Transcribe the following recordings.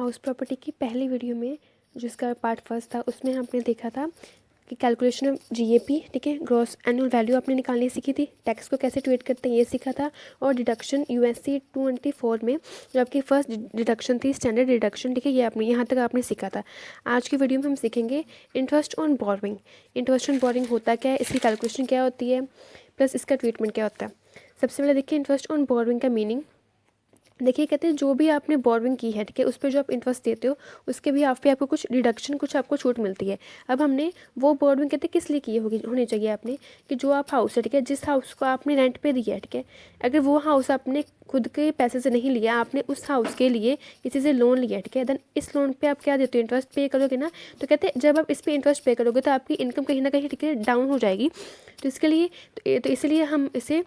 House property की पहली video में जिसका पार्ट फर्स्ट था उसमें हमने देखा था कि कैलकुलेशन ऑफ जीएपी, ठीक है, ग्रॉस एनुअल वैल्यू आपने निकालनी सीखी थी, टैक्स को कैसे ट्रीट करते हैं ये सीखा था, और डिडक्शन यूएससी 224 में जो आपकी फर्स्ट डिडक्शन थी स्टैंडर्ड डिडक्शन, ठीक है, ये आपने यहाँ तक आपने सीखा था। आज की वीडियो में हम सीखेंगे interest on borrowing. Interest on borrowing होता क्या है, इसकी कैलकुलेशन क्या होती है, प्लस इसका ट्रीटमेंट क्या होता है। सबसे पहले देखिए इंटरेस्ट ऑन बोरोइंग का मीनिंग। देखिए कहते हैं जो भी आपने बोरोइंग की है, ठीक है, उस पर जो आप इंटरेस्ट देते हो उसके भी आप पे आपको कुछ डिडक्शन, कुछ आपको छूट मिलती है। अब हमने वो बोरोइंग कहते हैं किस लिए की होनी चाहिए आपने, कि जो आप हाउस है, ठीक है, जिस हाउस को आपने रेंट पे दिया है, ठीक है, अगर वो हाउस आपने खुद के पैसे से नहीं लिया, आपने उस हाउस के लिए किसी से लोन लिया, ठीक है, देन इस लोन पे आप क्या देते हो, इंटरेस्ट पे करोगे ना। तो कहते हैं जब आप इस पे इंटरेस्ट पे करोगे तो आपकी इनकम कहीं ना कहीं, ठीक है, डाउन हो जाएगी। तो इसके लिए तो इसलिए हम इसे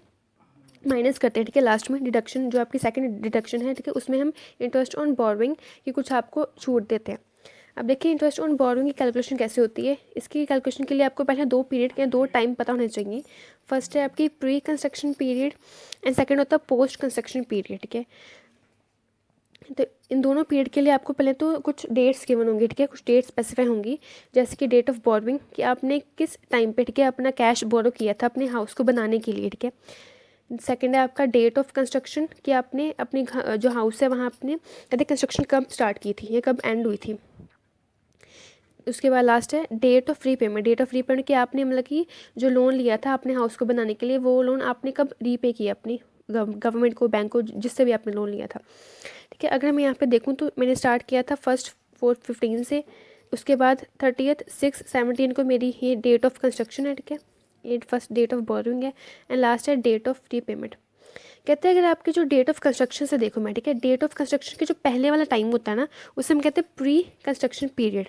माइनस करते हैं, ठीक है, लास्ट में डिडक्शन जो आपकी सेकंड डिडक्शन है, ठीक है, उसमें हम इंटरेस्ट ऑन बोरोइंग की कुछ आपको छूट देते हैं। अब देखिए इंटरेस्ट ऑन बोरोइंग की कैलकुलेशन कैसे होती है। इसकी कैलकुलेशन के लिए आपको पहले दो पीरियड या दो टाइम पता होने चाहिए। फर्स्ट है आपकी pre construction period and second होता है पोस्ट कंस्ट्रक्शन पीरियड, ठीक है। तो इन दोनों पीरियड के लिए आपको पहले तो कुछ डेट्स गिवन होंगी, ठीक है, कुछ डेट स्पेसिफाई होंगी, जैसे कि डेट ऑफ बोरोइंग कि आपने किस टाइम पे, ठीक है, अपना कैश बोरो किया था अपने हाउस को बनाने के लिए, ठीक है। सेकेंड है आपका डेट ऑफ कंस्ट्रक्शन कि आपने अपनी जो हाउस है वहाँ आपने कहते कंस्ट्रक्शन कब स्टार्ट की थी या कब एंड हुई थी। उसके बाद लास्ट है date of repayment. Date of repayment कि आपने मतलब कि जो लोन लिया था अपने हाउस को बनाने के लिए, वो लोन आपने कब रीपे किया अपनी गवर्नमेंट को, बैंक को, जिससे भी आपने लोन लिया था, ठीक है। अगर मैं यहाँ पे देखूँ तो मैंने स्टार्ट किया था 1/4/15 से, उसके बाद 30/6/17 को मेरी ये डेट ऑफ कंस्ट्रक्शन है, ठीक है, ये फर्स्ट डेट ऑफ बोरोइंग है, एंड लास्ट है डेट ऑफ रीपेमेंट। कहते हैं अगर आपके जो डेट ऑफ कंस्ट्रक्शन से देखो मैं, ठीक है, डेट ऑफ कंस्ट्रक्शन के जो पहले वाला टाइम होता है ना उसे हम कहते हैं pre construction period,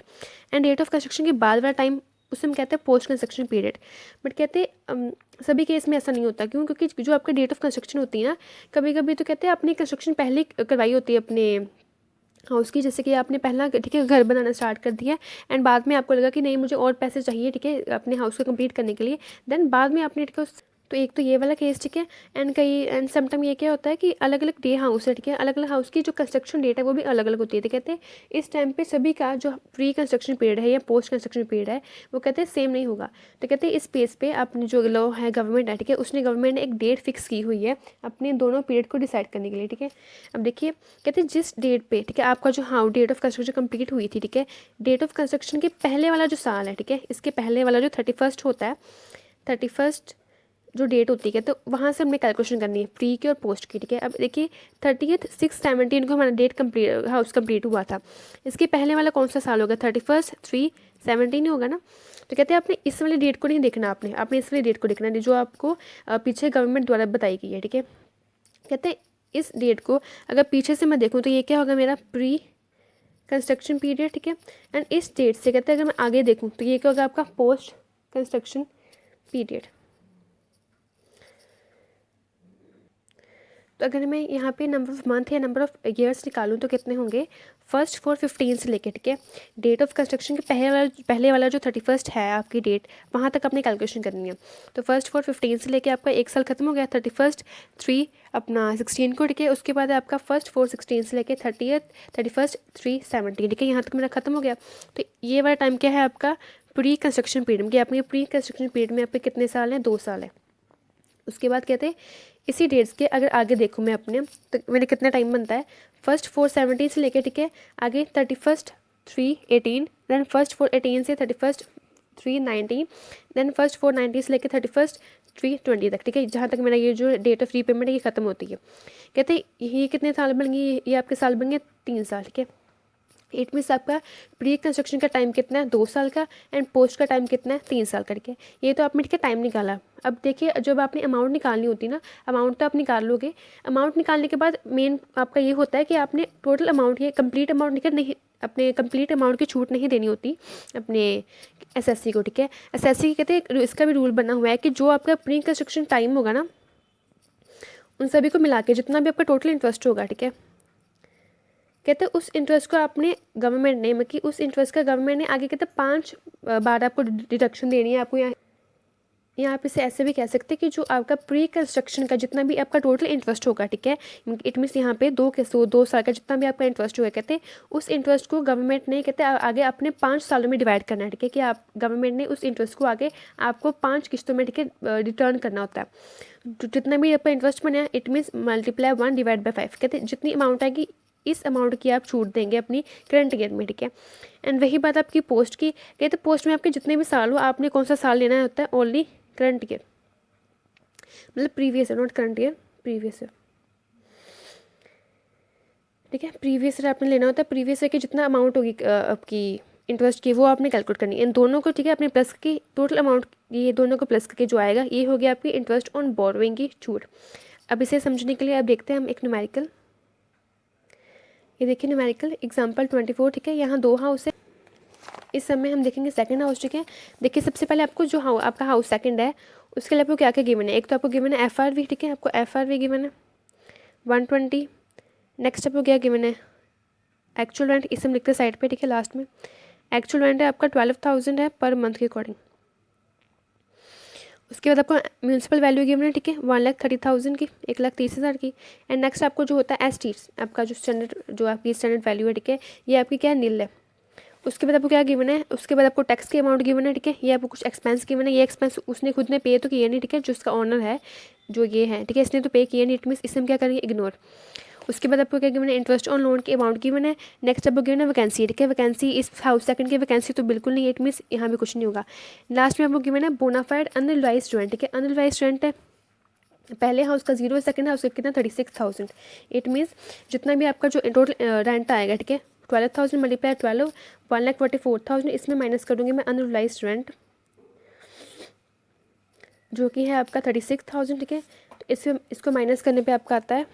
end date of construction के बाद वाला टाइम उसे हम कहते हैं पोस्ट कंस्ट्रक्शन पीरियड। बट कहते हैं सभी केस में ऐसा नहीं होता, क्यों, क्योंकि जो आपका डेट ऑफ कंस्ट्रक्शन होती है ना, कभी कभी तो कहते हैं आपने कंस्ट्रक्शन पहले करवाई होती है अपने हाउस की, जैसे कि आपने पहला, ठीक है, घर बनाना स्टार्ट कर दिया एंड बाद में आपको लगा कि नहीं मुझे और पैसे चाहिए, ठीक है, अपने हाउस को कंप्लीट करने के लिए, देन बाद में आपने, ठीक है, तो एक तो ये वाला केस, ठीक है, एंड समटाइम ये क्या होता है कि अलग अलग डे हाउस है, ठीक है, अलग अलग हाउस की जो कंस्ट्रक्शन डेट है वो भी अलग अलग होती है। तो कहते हैं इस टाइम पे सभी का जो प्री कंस्ट्रक्शन पीरियड है या पोस्ट कंस्ट्रक्शन पीरियड है वो कहते हैं सेम नहीं होगा। तो कहते हैं इस बेस पे अपनी जो लॉ है गवर्नमेंट है, ठीक है, उसने गवर्नमेंट ने एक डेट फिक्स की हुई है अपने दोनों पीरियड को डिसाइड करने के लिए, ठीक है। अब देखिए कहते हैं जिस डेट पे, ठीक है, आपका जो डेट ऑफ कंस्ट्रक्शन कंप्लीट हुई थी, ठीक है, डेट ऑफ कंस्ट्रक्शन के पहले वाला जो साल है, ठीक है, इसके पहले वाला जो 31 होता है, 31 जो डेट होती है, तो वहाँ से हमने कैलकुलेशन करनी है प्री की और पोस्ट की, ठीक है। अब देखिए 30/6/17 को हमारा डेट कंप्लीट हाउस कंप्लीट हुआ था, इसके पहले वाला कौन सा साल होगा, 31/3/17 ही होगा ना। तो कहते हैं आपने इस वाली डेट को नहीं देखना, आपने इस वाली डेट को देखना है जो आपको पीछे गवर्नमेंट द्वारा बताई गई है, ठीक है। कहते हैं इस डेट को अगर पीछे से मैं देखूँ तो ये क्या होगा, मेरा प्री कंस्ट्रक्शन पीरियड, ठीक है, एंड इस डेट से कहते हैं अगर मैं आगे देखूँ तो ये क्या होगा, आपका पोस्ट कंस्ट्रक्शन पीरियड। तो अगर मैं यहाँ पे नंबर ऑफ मंथ या नंबर ऑफ ईयर्स निकालूँ तो कितने होंगे, 1/4/15 से लेके, ठीक है, डेट ऑफ कंस्ट्रक्शन के पहले वाला जो 31 है आपकी डेट, वहाँ तक अपनी कैलकुलेशन करनी है। तो 1/4/15 से लेके आपका एक साल खत्म हो गया 31/3/16 को, ठीक है। उसके बाद आपका 1/4/16 से लेके 31/3/17, ठीक है, यहाँ तक मेरा खत्म हो गया। तो ये वाला टाइम क्या है आपका प्री कंस्ट्रक्शन पीरियड, कि आपके प्री कंस्ट्रक्शन पीरियड में आपके कितने साल हैं, 2 साल है। उसके बाद कहते हैं इसी डेट्स के अगर आगे देखूँ मैं अपने, तो मेरे कितना टाइम बनता है, 1/4/17 से लेके, ठीक है, आगे 31/3/18, देन 1/4/18 से 31/3/19, देन 1/4/19 से लेके 31/3/20 तक, ठीक है, जहाँ तक मेरा ये जो डेट ऑफ रीपेमेंट है ये खत्म होती है। कहते हैं ये कितने साल बन गए, ये आपके साल बन गए 3 साल, ठीक है। इट मीन्स आपका प्री कंस्ट्रक्शन का टाइम कितना है, 2 साल का, एंड पोस्ट का टाइम कितना है, 3 साल करके। ये तो आपने, ठीक है, टाइम निकाला। अब देखिए जब आपने अमाउंट निकालनी होती है ना, अमाउंट तो आप निकाल लोगे, अमाउंट निकालने के बाद मेन आपका ये होता है कि आपने टोटल अमाउंट, ये कंप्लीट अमाउंट निकल नहीं, अपने कंप्लीट अमाउंट की छूट नहीं देनी होती अपने एसएससी को, ठीक है। एसएससी कहते हैं इसका भी रूल बना हुआ है कि जो आपका प्री कंस्ट्रक्शन टाइम होगा ना उन सभी को मिला के जितना भी आपका टोटल इंटरेस्ट होगा, ठीक है, कहते हैं उस इंटरेस्ट को आपने गवर्नमेंट ने, मतलब उस इंटरेस्ट का गवर्नमेंट ने आगे कहते हैं 5 बार आपको डिडक्शन देनी है आपको यहाँ। या आप इसे ऐसे भी कह सकते हैं कि जो आपका प्री कंस्ट्रक्शन का जितना भी आपका टोटल इंटरेस्ट होगा, ठीक है, इट मीन्स यहाँ पे 2 साल का जितना भी आपका इंटरेस्ट होगा, कहते हैं उस इंटरेस्ट को गवर्नमेंट ने कहते हैं आगे अपने 5 सालों में डिवाइड करना है, ठीक है, कि आप गवर्नमेंट ने उस इंटरेस्ट को आगे आपको 5 किस्तों में, ठीक है, रिटर्न करना होता है। जितना भी आपका इंटरेस्ट बना, it means multiply 1 divide by 5, कहते हैं जितनी अमाउंट आएगी इस अमाउंट की आप छूट देंगे अपनी करंट ईयर में, ठीक है। एंड वही बात आपकी पोस्ट की, कहते पोस्ट में आपके जितने भी साल हो, आपने कौन सा साल लेना होता है, ओनली करंट ईयर, मतलब previous year, not current year, previous year, ठीक है। प्रीवियस ईयर आपने लेना होता है, प्रीवियस ईयर की जितना अमाउंट होगी आपकी इंटरेस्ट की वो आपने कैलकुलेट करनी है। इन दोनों को, ठीक है, अपने प्लस की टोटल अमाउंट, ये दोनों को प्लस करके जो आएगा ये हो गया आपकी इंटरेस्ट ऑन बोरोइंग की छूट। अब इसे समझने के लिए अब देखते हैं हम एक न्यूमेरिकल। ये देखिए न्यूमेरिकल एग्जाम्पल 24, ठीक है। यहाँ 2 हाउस है, इस समय हम देखेंगे सेकंड हाउस, ठीक है। देखिए सबसे पहले आपको जो आपका हाउस सेकंड है उसके लिए आपको क्या क्या गिवन है। एक तो आपको गिवन है FRV, ठीक है, आपको FRV गिवन है 120। नेक्स्ट आपको क्या गिवन है, एक्चुअल रेंट, इसे हम लिखते हैं साइड पे, ठीक है, लास्ट में। एक्चुअल रेंट है आपका 12,000 है पर मंथ के अकॉर्डिंग। उसके बाद आपको म्यूनसिपल वैल्यू गिवन है, ठीक है, 1,30,000 की, 1,30,000 की। एंड नेक्स्ट आपको जो होता है ST, आपका जो स्टैंडर्ड, जो आपकी स्टैंडर्ड वैल्यू है, ठीक है, ये आपकी क्या नील है। उसके बाद आपको क्या गिवन है, उसके बाद आपको टैक्स की अमाउंट गिवन है, ठीक है। ये आपको कुछ एक्सपेंस गिवन है, ये एक्सपेंस उसने खुद ने पे तो किया नहीं, ठीक है, जो उसका ऑनर है जो ये है, ठीक है, इसने तो पे किया नहीं, इट मीन्स इसे हम क्या करेंगे, इग्नोर। उसके बाद आपको क्या गिवन है, इंटरेस्ट ऑन लोन की अमाउंट गिवन है। नेक्स्ट आपको गिवन है वैकेंसी, ठीक है, वैकेंसी इस हाउस सेकंड की वैकेंसी तो बिल्कुल नहीं है, इट मीन्स यहाँ भी कुछ नहीं होगा। लास्ट में आपको गिवन है बोनाफाइड अनरिलाइज्ड रेंट, ठीक है, अनरिलाइज्ड रेंट है पहले हाउस का 0 है, सेकंड हाउस का कितना 36,000। इट मीन्स जितना भी आपका जो टोटल रेंट आएगा, ठीक है, 12,000 मल्टीप्लाई 12, 1,44,000, इसमें माइनस करूँगी मैं अनरिलाइज्ड रेंट जो कि है आपका 36,000, ठीक है। तो इसको माइनस करने पे आपका आता है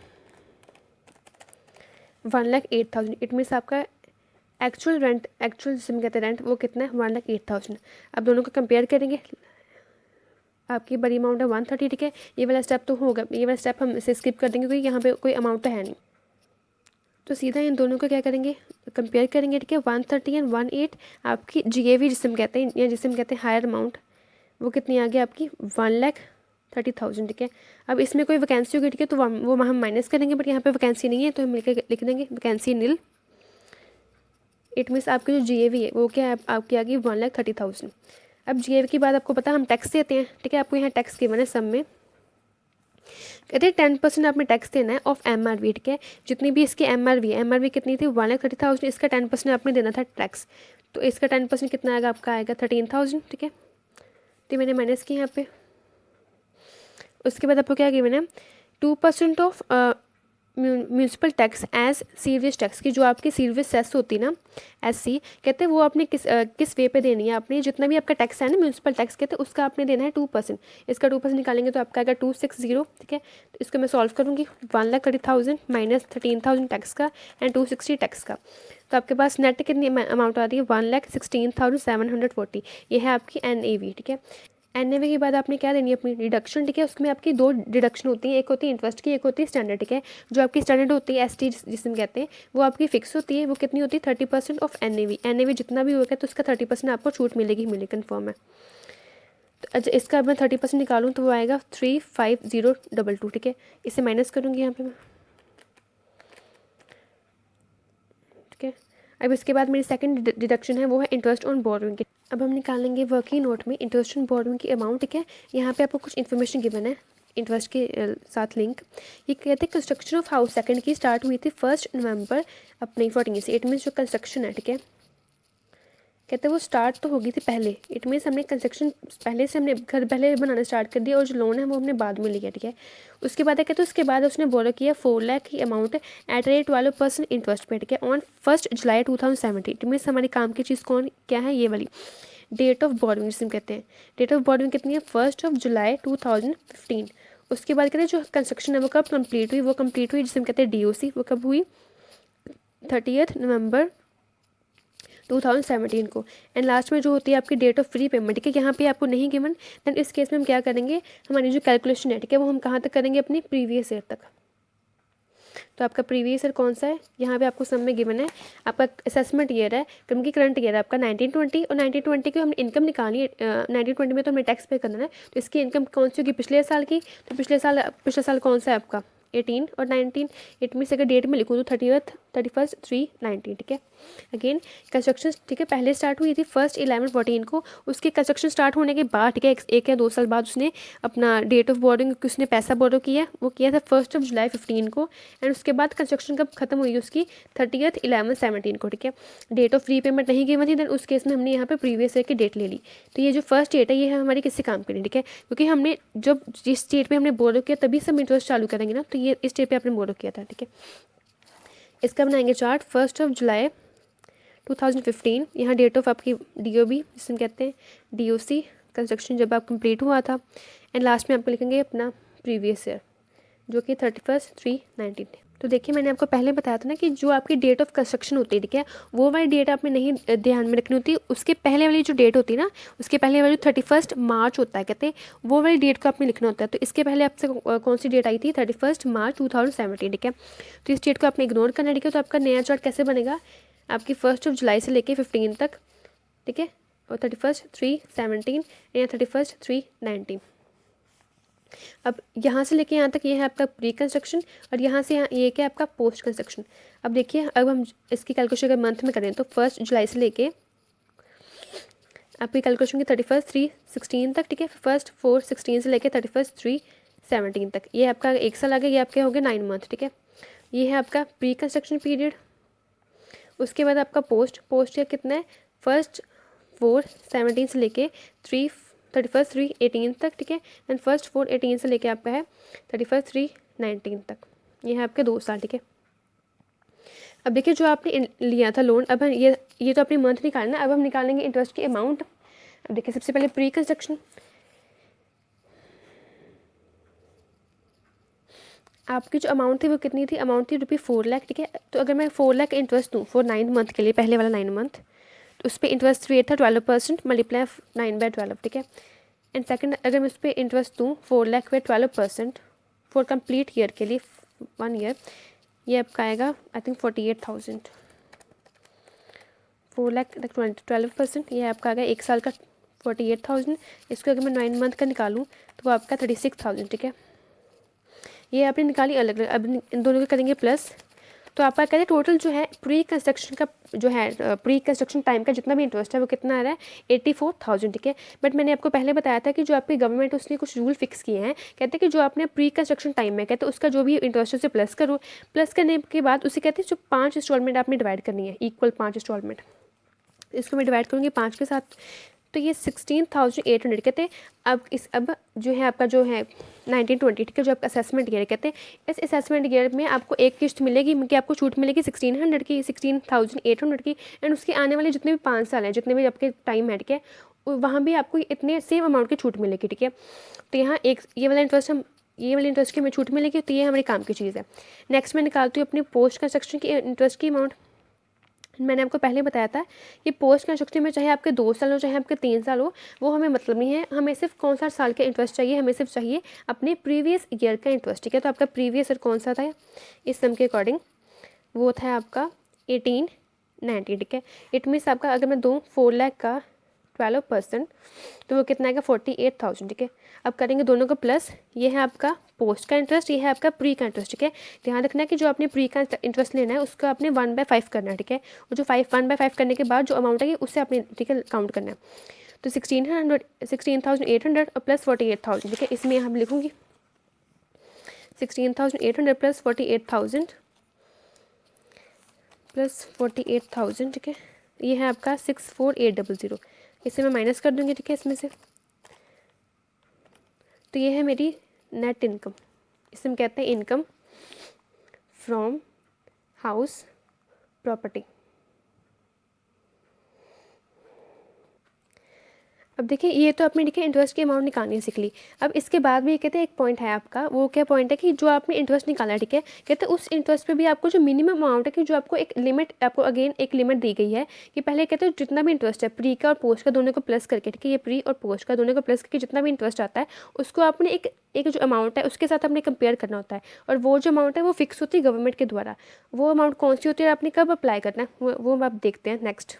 1,08,000। इट मीन्स आपका एक्चुअल रेंट, एक्चुअल जिसमें कहते हैं रेंट, वो कितना है 1,08,000। अब दोनों को कंपेयर करेंगे, आपकी बड़ी अमाउंट है 130, ठीक है। ये वाला स्टेप तो होगा, ये वाला स्टेप हम इसे स्किप कर देंगे क्योंकि यहाँ पे कोई अमाउंट तो है नहीं। तो सीधा इन दोनों को क्या करेंगे, कंपेयर करेंगे, ठीक है। 130 एंड 18 आपकी GAV जिसे हम कहते हैं, या जिसे हम कहते हैं हायर अमाउंट, वो कितनी आ गई आपकी 1,30,000, ठीक है। अब इसमें कोई वैकेंसी होगी, ठीक है, तो वो हम माइनस करेंगे, बट यहाँ पे वैकेंसी नहीं है तो हम लिख देंगे वैकेंसी नील। इट मीन्स आपकी जो GAV है वो क्या है, आपकी आ गई 1,30,000। अब GAV की बात आपको पता है हम टैक्स देते हैं, ठीक है, आपको यहाँ टैक्स गिवन है सब में, कहते हैं 10% आपने टैक्स देना है ऑफ MRV, ठीक है। जितनी भी इसकी MRV कितनी थी 1,30,000, इसका 10% आपने देना था टैक्स, तो इसका 10% कितना आएगा, आपका आएगा 13,000, ठीक है। तो मैंने माइनस की यहाँ पे। उसके बाद आपको क्या गिवन है 2% of municipal tax as sewerage tax की, जो आपकी सीवरेज सेस होती है ना, SC, कहते हैं वो आपने किस वे पे देनी है। आपने जितना भी आपका टैक्स है ना म्यूनसिपल टैक्स, कहते हैं उसका आपने देना है 2%। इसका 2% निकालेंगे तो आपका आएगा 260, ठीक है। तो इसको मैं सॉल्व करूँगी, 1,30,000 माइनस 13,000 टैक्स का एंड 260 टैक्स का, तो आपके पास नेट कितनी अमाउंट आ रही है 1,16,740। ये है आपकी NAV, ठीक है। NAV के बाद आपने क्या देनी है अपनी डिडक्शन, ठीक है। उसमें आपकी 2 डिडक्शन होती है, एक होती है इंटरेस्ट की, एक होती है स्टैंडर्ड, ठीक है। जो आपकी स्टैंडर्ड होती है ST जिसे हम कहते हैं, वो आपकी फिक्स होती है, वो कितनी होती है 30% ऑफ NAV जितना भी होगा तो उसका 30% आपको छूट मिलेगी कन्फर्म है। तो अच्छा इसका मैं 30% निकालूँ तो वो आएगा 35022, ठीक है। इसे माइनस करूँगी यहाँ पर मैं, ठीक है। अब इसके बाद मेरी सेकंड डिडक्शन है वो है इंटरेस्ट ऑन बोरोइंग की। अब हम निकालेंगे वर्किंग नोट में इंटरेस्ट ऑन बोरोइंग की अमाउंट, ठीक है। यहाँ पे आपको कुछ इन्फॉर्मेशन गिवन है इंटरेस्ट के साथ लिंक। ये कहते हैं कंस्ट्रक्शन ऑफ हाउस सेकंड की स्टार्ट हुई थी 1 नवंबर अपनी 14 से। इट मीन्स जो कंस्ट्रक्शन है, ठीक है, कहते हैं वो स्टार्ट तो होगी थी पहले, इट मीन्स हमने कंस्ट्रक्शन पहले से हमने घर पहले बनाना स्टार्ट कर दिया और जो लोन है वो हमने बाद में लिया, ठीक है। उसके बाद कहते हैं उसके बाद उसने बोरो किया 4 लाख की अमाउंट एट रेट 12% इंटरेस्ट पे, ठीक है, ऑन 1 जुलाई 2017। इट मीन्स हमारी काम की चीज़ क्या है, ये वाली डेट ऑफ बोरोइंग जिसे कहते हैं। डेट ऑफ बोरोइंग कितनी है 1 जुलाई 2015। उसके बाद कहते हैं जो कंस्ट्रक्शन है वो कब कंप्लीट हुई, वो कंप्लीट हुई जिसे हम कहते हैं DOC, वो कब हुई 30 नवंबर 2017 को। एंड लास्ट में जो होती है आपकी डेट ऑफ फ्री पेमेंट, ठीक है, यहाँ पे आपको नहीं गिवन, देन इस केस में हम क्या करेंगे, हमारी जो कैलकुलेशन है, ठीक है, वो हम कहाँ तक करेंगे अपनी प्रीवियस ईयर तक। तो आपका प्रीवियस ईयर कौन सा है, यहाँ पे आपको सब में गिवन है। आपका असेसमेंट ईयर है, क्योंकि करंट ईयर है आपका 1920, और 1920 की हमने इनकम निकालनी है। 1920 में तो हमें टैक्स पे करना है, तो इसकी इनकम कौन सी होगी, पिछले साल की। तो पिछले साल कौन सा है आपका 18 और 19। इट मीन्स अगर डेट में लिखूँ तो 31 3/19, ठीक है। अगेन कंस्ट्रक्शन, ठीक है, पहले स्टार्ट हुई थी 1 11/14 को। उसके कंस्ट्रक्शन स्टार्ट होने के बाद, ठीक है, एक या 2 साल बाद उसने अपना डेट ऑफ बोरोइंग, उसने पैसा बोरो किया, वो किया था 1 जुलाई 15 को। एंड उसके बाद कंस्ट्रक्शन कब खत्म हुई उसकी 30 11/17 को, ठीक है। डेट ऑफ रीपेमेंट नहीं गिवन थी, देन उस केस में हमने यहाँ पे प्रीवियस ईयर की डेट ले ली। तो ये जो फर्स्ट डेट है ये है हमारी किसी काम के लिए, ठीक है, क्योंकि हमने जब जिस डेट पे हमने बोरो किया तभी सब इंटरेस्ट चालू करेंगे ना, तो ये इस डेट पे आपने बोरो किया था, ठीक है। इसका बनाएंगे चार्ट 1 जुलाई 2015। यहाँ डेट ऑफ आपकी DOB जिसे हम कहते हैं DOC कंस्ट्रक्शन जब आप कंप्लीट हुआ था। एंड लास्ट में आपको लिखेंगे अपना प्रीवियस ईयर जो कि 31 3/19 है। तो देखिए मैंने आपको पहले बताया था ना कि जो आपकी डेट ऑफ कंस्ट्रक्शन होती है, ठीक है, वो वाली डेट आपने नहीं ध्यान में रखनी होती। उसके पहले वाली जो डेट होती है ना, उसके पहले वाली 31 मार्च होता है, कहते हैं वो वाली डेट को आपने लिखना होता है। तो इसके पहले आपसे कौन सी डेट आई थी 31 मार्च 2017, ठीक है। तो इस डेट को आपने इग्नोर करना, ठीक है। तो आपका नया चार्ट कैसे बनेगा, आपकी 1 जुलाई से लेके 15 तक, ठीक है, और 31 3/17 या 31 3/19। अब यहाँ से लेके यहाँ तक ये है आपका प्री कंस्ट्रक्शन, और यहाँ से यहाँ ये क्या है आपका पोस्ट कंस्ट्रक्शन। अब देखिए अब हम इसकी कैलकुलेशन अगर मंथ में करें तो 1 जुलाई से लेके आपकी कैलकुलेशन की 31 3/16 तक, ठीक है। 1 4/16 से लेके 31 3/17 तक, ये आपका एक साल आगे, ये आपके होंगे 9 मंथ, ठीक है। ये है आपका प्री कंस्ट्रक्शन पीरियड। उसके बाद आपका पोस्ट का कितना है 1 4/17 से लेके 31 3/18 तक, ठीक है। एंड 1 4/18 से लेके आपका है 31 3/19 तक, ये है आपके 2 साल, ठीक है। अब देखिए जो आपने लिया था लोन, अब हम ये तो अपनी मंथ निकालना है। अब हम निकालेंगे इंटरेस्ट की अमाउंट। अब देखिए सबसे पहले प्री कंस्ट्रक्शन, आपकी जो अमाउंट थी वो कितनी थी, अमाउंट थी ₹4 लाख, ठीक है। तो अगर मैं 4 लाख इंटरेस्ट दूँ फॉर 9 मंथ के लिए, पहले वाला 9 मंथ, तो उस पर इंटरेस्ट रेट था 12% मल्टीप्लाई 9/12, ठीक है। एंड सेकंड अगर मैं उस पर इंटरेस्ट दूँ 4 लाख पे 12% फॉर कंप्लीट ईयर के लिए 1 ईयर, ये आपका आएगा आई थिंक 48,000। 4 लाख 12%, ये आपका आ गया एक साल का 48,000। इसको अगर मैं 9 मंथ का निकालूँ तो वो आपका 36,000, ठीक है। ये आपने निकाली अलग अलग, अब इन दोनों के करेंगे प्लस, तो आपका कहते हैं टोटल जो है प्री कंस्ट्रक्शन का जो है प्री कंस्ट्रक्शन टाइम का जितना भी इंटरेस्ट है वो कितना आ रहा है 84,000, ठीक है। बट मैंने आपको पहले बताया था कि जो आपकी गवर्नमेंट उसने कुछ रूल फिक्स किए हैं, कहते हैं कि जो आपने प्री कंस्ट्रक्शन टाइम में कहते हैं उसका जो भी इंटरेस्ट है उसे प्लस करो, प्लस करने के बाद उसे कहते हैं जो 5 इंस्टॉलमेंट आपने डिवाइड करनी है, इक्वल 5 इंस्टॉलमेंट। इसको मैं डिवाइड करूँगी 5 के साथ, तो ये 16,800 कहते हैं। अब जो है आपका जो है 1920, ठीक है, जो आपका असेसमेंट ईयर कहते हैं, इस असेसमेंट ईयर में आपको एक किस्त मिलेगी कि आपको छूट मिलेगी 1600 की, 16,800 की। एंड उसके आने वाले जितने भी 5 साल हैं, जितने भी आपके टाइम है, ठीक है, वहाँ भी आपको इतने सेम अमाउंट की छूट मिलेगी, ठीक है। तो यहाँ एक ये वाला इंटरेस्ट की हमें छूट मिलेगी, तो ये हमारे काम की चीज़ है। नेक्स्ट मैं निकालती हूँ अपनी पोस्ट कंस्ट्रक्शन की इंटरेस्ट की अमाउंट। मैंने आपको पहले बताया था कि पोस्ट कंस्ट्रक्शन में चाहे आपके 2 साल हो चाहे आपके 3 साल हो, वो हमें मतलब नहीं है, हमें सिर्फ कौन सा साल का इंटरेस्ट चाहिए, हमें सिर्फ चाहिए अपने प्रीवियस ईयर का इंटरेस्ट, ठीक है। तो आपका प्रीवियस ईयर कौन सा था इस सम के अकॉर्डिंग, वो था आपका 1890, ठीक है। इट मीन्स आपका अगर मैं दूँ 4 लाख का 12% तो वो कितना आएगा 48,000, ठीक है। अब करेंगे दोनों को प्लस, ये है आपका पोस्ट का इंटरेस्ट, ये है आपका प्री का इंटरेस्ट, ठीक है। ध्यान रखना है कि जो आपने प्री का इंटरेस्ट लेना है उसका आपने 1/5 करना है, ठीक है। और जो 1/5 करने के बाद जो अमाउंट है उससे आपने, ठीक है, काउंट करना है। तो 16,800 और प्लस 48,000, ठीक है। इसमें हम लिखूँगी 16,800 प्लस 48,000, ठीक है। ये है आपका 64,800, इसे मैं माइनस कर दूँगी, ठीक है, इसमें से। तो ये है मेरी नेट इनकम, इसे हम कहते हैं इनकम फ्रॉम हाउस प्रॉपर्टी। अब देखिए ये तो आपने देखिए इंटरेस्ट की अमाउंट निकालनी सीख ली। अब इसके बाद भी कहते हैं एक पॉइंट है आपका, वो क्या पॉइंट है कि जो आपने इंटरेस्ट निकाला, ठीक है, कहते हैं उस इंटरेस्ट पे भी आपको जो मिनिमम अमाउंट है कि जो आपको एक लिमिट, आपको अगेन एक लिमिट दी गई है कि पहले कहते हैं जितना भी इंटरेस्ट है प्री का और पोस्ट का दोनों को प्लस करके, ठीक है, ये प्री और पोस्ट का दोनों को प्लस करके जितना भी इंटरेस्ट आता है उसको आपने एक जो अमाउंट है उसके साथ आपने कंपेयर करना होता है, और वो जो अमाउंट है वो फिक्स होती है गवर्नमेंट के द्वारा। वो अमाउंट कौन सी होती है और आपने कब अप्लाई करना है वो आप देखते हैं नेक्स्ट।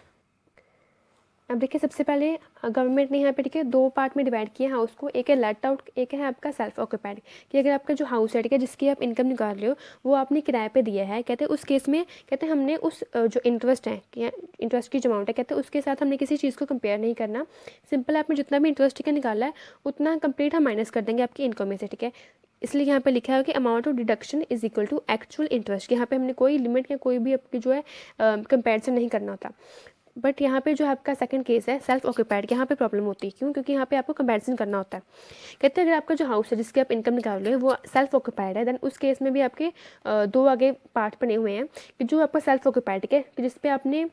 अब देखिए सबसे पहले गवर्नमेंट ने यहाँ पे, ठीक है, दो पार्ट में डिवाइड किया हाउस को, एक है लेट आउट, एक है आपका सेल्फ ऑक्यूपाइड। कि अगर आपका जो हाउस है, ठीक है, जिसकी आप इनकम निकाल रहे हो वो आपने किराए पे दिया है, कहते हैं उस केस में कहते हैं हमने उस जो इंटरेस्ट है, इंटरेस्ट की जो अमाउंट है, कहते हैं उसके साथ हमने किसी चीज़ को कंपेयर नहीं करना। सिंपल आपने जितना भी इंटरेस्ट, ठीक है, निकाला है उतना कंप्लीट हम माइनस कर देंगे आपकी इनकम में से, ठीक है। इसलिए यहाँ पे लिखा है कि amount of deduction is equal to actual interest. यहाँ पे हमने कोई लिमिट या कोई भी आपकी जो है कंपेरिजन नहीं करना होता। बट यहाँ पे जो आपका सेकंड केस है सेल्फ ऑक्यूपाइड, यहाँ पे प्रॉब्लम होती है। क्यों? क्योंकि यहाँ पे आपको कंपैरिजन करना होता है। कहते हैं अगर आपका जो हाउस है जिसकी आप इनकम निकाल रहे हो वो सेल्फ ऑक्यूपाइड है, देन उस केस में भी आपके दो आगे पार्ट बने हुए हैं कि जो आपका सेल्फ ऑक्यूपाइड, ठीक है, कि जिस पे आपने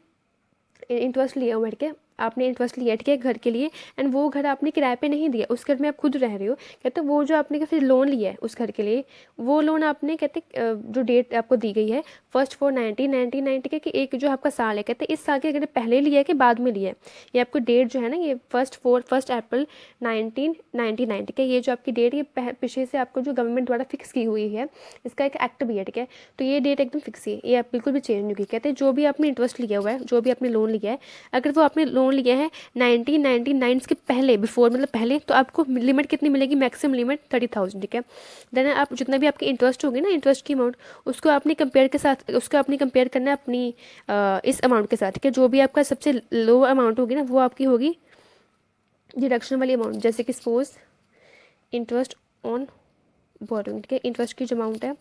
इंटरेस्ट लिया हुआ है, ठीक है, आपने इंटरेस्ट लिया, ठीक है, घर के लिए, एंड वो घर आपने किराए पे नहीं दिया, उस घर में आप खुद रह रहे हो। कहते वो जो आपने फिर लोन लिया है उस घर के लिए, वो लोन आपने कहते जो डेट आपको दी गई है 1/4/1999, ठीक है, कि एक जो आपका साल है, कहते इस साल के अगर पहले लिया है कि बाद में लिया है, ये आपको डेट जो है ना, ये 1 अप्रैल 1999, ठीक है, ये जो आपकी डेट ये पीछे से आपको जो गवर्नमेंट द्वारा फिक्स की हुई है, इसका एक एक्ट भी है, ठीक है, तो ये डेट एकदम फिक्स है, ये आप बिल्कुल भी चेंज नहीं की। कहते हैं जो भी आपने इंटरेस्ट लिया हुआ है, जो भी आपने लोन लिया है, अगर वो आपने लोन लिया है 1999 के पहले, बिफोर मतलब पहले, तो आपको लिमिट कितनी मिलेगी? मैक्सिमम लिमिट 30,000, ठीक है। देन आप जितना भी आपकी इंटरेस्ट होगी ना, इंटरेस्ट की अमाउंट, उसको आपने कंपेयर करना है अपनी इस अमाउंट के साथ, ठीक है। जो भी आपका सबसे लो अमाउंट होगी ना वो आपकी होगी डिडक्शन वाली अमाउंट। जैसे कि सपोज इंटरेस्ट ऑन बोरोइंग, ठीक है, इंटरेस्ट की जो अमाउंट है,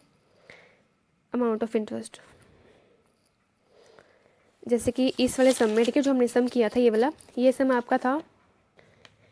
अमाउंट ऑफ इंटरेस्ट, जैसे कि इस वाले सम में, ठीक है, जो हमने सम किया था ये वाला, ये सम आपका था।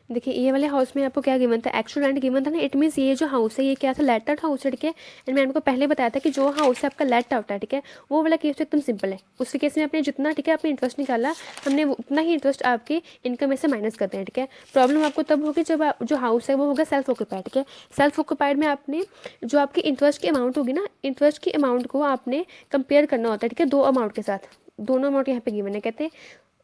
देखिए ये वाले हाउस में आपको क्या गिवन था? एक्चुअल रेंट गिवन था ना। इट मीन्स ये जो हाउस है ये क्या था? लेट आउट हाउस है, ठीक है। एंड मैंने आपको पहले बताया था कि जो हाउस है आपका लेट आउट है, ठीक है, वो वाला केस एकदम सिंपल है। उस केस में आपने जितना, ठीक है, आपने इंटरेस्ट निकाला, हमने उतना ही इंटरेस्ट आपकी इनकम में से माइनस करते हैं, ठीक है। प्रॉब्लम आपको तब होगी जब जो हाउस है वो होगा सेल्फ ऑक्यूपाइड, ठीक है। सेल्फ ऑक्यूपाइड में आपने जो आपकी इंटरेस्ट की अमाउंट होगी ना, इंटरेस्ट की अमाउंट को आपने कंपेयर करना होता है, ठीक है, दो अमाउंट के साथ। दोनों अमाउंट यहाँ पे गिवन है। कहते हैं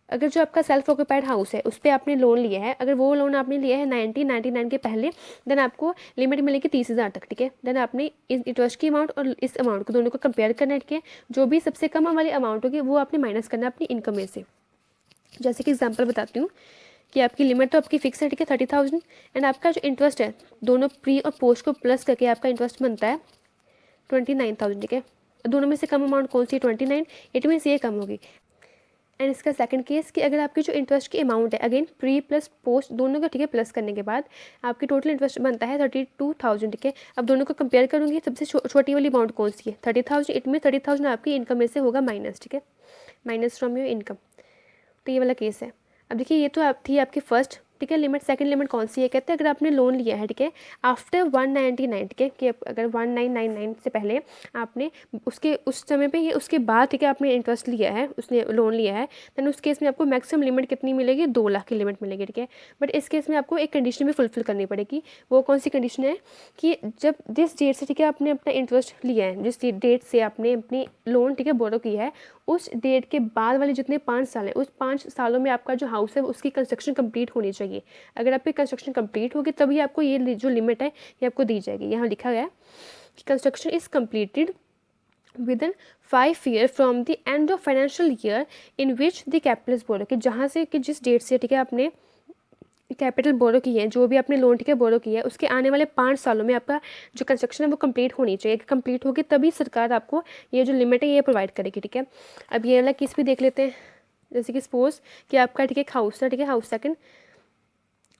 अगर जो आपका सेल्फ ऑक्यूपाइड हाउस है उस पर आपने लोन लिया है, अगर वो लोन आपने लिया है 1999 के पहले, देन आपको लिमिट मिलेगी 30,000 तक, ठीक है। देन आपने इस इंटरेस्ट की अमाउंट और इस अमाउंट को दोनों को कंपेयर करना है, ठीक है। जो भी सबसे कम वाली अमाउंट होगी वो आपने माइनस करना है अपनी इनकम में से। जैसे कि एग्जाम्पल बताती हूँ कि आपकी लिमिट तो आपकी फिक्स है, ठीक है, 30,000, एंड आपका जो इंटरेस्ट है दोनों प्री और पोस्ट को प्लस करके आपका इंटरेस्ट बनता है 29,000, ठीक है। दोनों में से कम अमाउंट कौन सी है? 29। इट मीन्स ये कम होगी। एंड इसका सेकंड केस कि अगर आपकी जो इंटरेस्ट की अमाउंट है, अगेन प्री प्लस पोस्ट दोनों का, ठीक है, प्लस करने के बाद आपकी टोटल इंटरेस्ट बनता है 32,000, ठीक है। अब दोनों को कंपेयर करूँगी, सबसे छोटी वाली अमाउंट कौन सी है? 30,000। इट मीन 30,000 आपकी इनकम में से होगा माइनस, ठीक है, माइनस फ्रॉम योर इनकम। तो ये वाला केस है। अब देखिए ये तो थी आपकी फर्स्ट, ठीक है, लिमिट। सेकंड लिमिट कौन सी है? कहते हैं अगर आपने लोन लिया है, ठीक है, आफ्टर 199, ठीक है, कि अगर 1999 से पहले आपने उसके उस समय पे ये उसके बाद, ठीक है, आपने इंटरेस्ट लिया है, उसने लोन लिया है, देन उस केस में आपको मैक्सिमम लिमिट कितनी मिलेगी? 2 लाख की लिमिट मिलेगी, ठीक है। बट इस केस में आपको एक कंडीशन भी फुलफिल करनी पड़ेगी। वो कौन सी कंडीशन है? कि जब जिस डेट से, ठीक है, आपने अपना इंटरेस्ट लिया है, जिस डेट से आपने अपनी लोन, ठीक है, बोरो किया है, उस डेट के बाद वाले जितने 5 साल हैं, उस 5 सालों में आपका जो हाउस है उसकी कंस्ट्रक्शन कंप्लीट होनी चाहिए। अगर आपकी कंस्ट्रक्शन कंप्लीट होगी तभी आपको ये जो लिमिट है ये आपको दी जाएगी। यहाँ लिखा गया है कि construction is completed within 5 year from the end of financial year in which the capital is borrowed, कि जहाँ से, कि जिस डेट से, ठीक है, आपने कैपिटल बोरो की है, जो भी आपने लोन, ठीक है, बोरो किया है, उसके आने वाले 5 सालों में आपका जो कंस्ट्रक्शन है वो कंप्लीट होनी चाहिए। कंप्लीट होगी तभी सरकार आपको ये जो लिमिट है ये प्रोवाइड करेगी, ठीक है। अब ये वाला केस भी देख लेते हैं। जैसे कि सपोज कि आपका, ठीक है, एक हाउस था, ठीक है, हाउस सेकंड,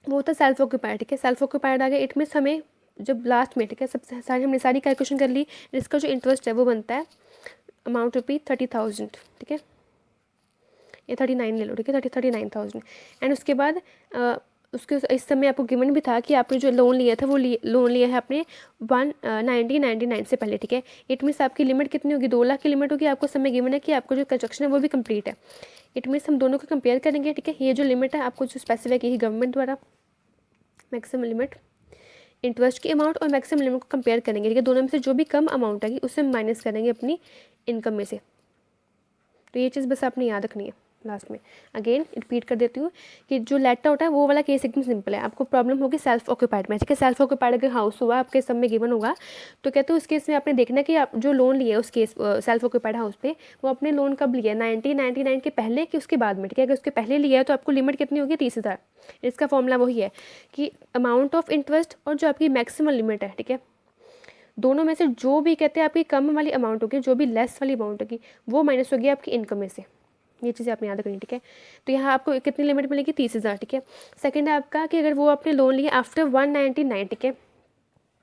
वो होता है सेल्फ ऑक्यूपाइड, ठीक है। सेल्फ ऑक्यूपाइड आ गया, इट मीन्स हमें जब लास्ट में, ठीक है, सब हमने सारी कैलकुलेशन कर ली, इसका जो इंटरेस्ट है वो बनता है अमाउंट रुपी 30,000, ठीक है, ये 39 ले लो, ठीक है, 39,000। एंड उसके बाद उसके इस समय आपको गिवन भी था कि आपने जो लोन लिया था वो लोन लिया है आपने 1999 से पहले, ठीक है। इट मीन्स आपकी लिमिट कितनी होगी, 2 लाख की लिमिट होगी। आपको समय गिवन है कि आपको जो कंस्ट्रक्शन है वो भी कंप्लीट है। इट मीन्स हम दोनों को कंपेयर करेंगे, ठीक है। ये जो लिमिट है आपको जो स्पेसिफाई की है गवर्नमेंट द्वारा, मैक्सिमम लिमिट, इंटरेस्ट की अमाउंट और मैक्सिमम लिमिट को कंपेयर करेंगे, ठीक है। दोनों में से जो भी कम अमाउंट आएगी उससे माइनस करेंगे अपनी इनकम में से। तो ये चीज़ बस आपने याद रखनी है। लास्ट में अगेन रिपीट कर देती हूँ कि जो लेटर होता है वो वाला केस एकदम सिंपल है। आपको प्रॉब्लम होगी सेल्फ ऑक्यूपाइड में, ठीक है। सेल्फ ऑक्यूपाइड अगर हाउस हुआ आपके सब में गिवन होगा तो कहते हैं उस केस में आपने देखना कि आप जो लोन लिया है उस केस सेल्फ ऑक्यूपाइड हाउस पे, वो अपने लोन कब लिया, 1999 के पहले कि उसके बाद में, ठीक है। अगर उसके पहले लिया है तो आपको लिमिट कितनी होगी, 30,000। इसका फॉर्मूला वही है कि अमाउंट ऑफ इंटरेस्ट और जो आपकी मैक्सिमम लिमिट है, ठीक है, दोनों में से जो भी कहते हैं आपकी कम वाली अमाउंट होगी, जो भी लेस वाली अमाउंट होगी, वो माइनस होगी आपकी इनकम में से। ये चीज़ें आपने याद रखनी, ठीक है। तो यहाँ आपको कितनी लिमिट मिलेगी, 30,000, ठीक है। सेकंड है आपका कि अगर वो आपने लोन लिया आफ्टर 199, ठीक है,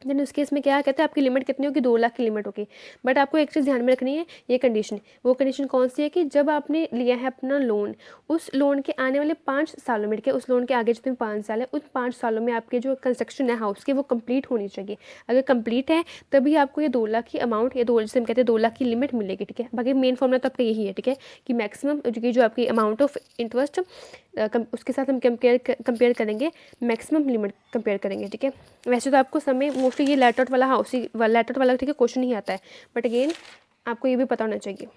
देन उस केस में क्या कहते हैं आपकी लिमिट कितनी होगी, 2 लाख की लिमिट होगी। बट आपको एक चीज़ ध्यान में रखनी है, ये कंडीशन, वो कंडीशन कौन सी है कि जब आपने लिया है अपना लोन, उस लोन के आने वाले 5 सालों में, ठीक है, उस लोन के आगे जितने 5 साल है, उन 5 सालों में आपके जो कंस्ट्रक्शन है हाउस की वो कंप्लीट होनी चाहिए। अगर कंप्लीट है तभी आपको ये 2 लाख की अमाउंट, ये 2 जैसे हम कहते हैं 2 लाख की लिमिट मिलेगी, ठीक है। बाकी मेन फॉर्मूला तो आपका यही है, ठीक है, कि मैक्सिमम जो आपकी अमाउंट ऑफ इंटरेस्ट उसके साथ हम कंपेयर करेंगे, मैक्सिमम लिमिट कंपेयर करेंगे, ठीक है। वैसे तो आपको समय मोस्टली ये लेटर वाला हाउस ही, लेटर वाला, ठीक है, क्वेश्चन ही आता है, बट अगेन आपको ये भी पता होना चाहिए।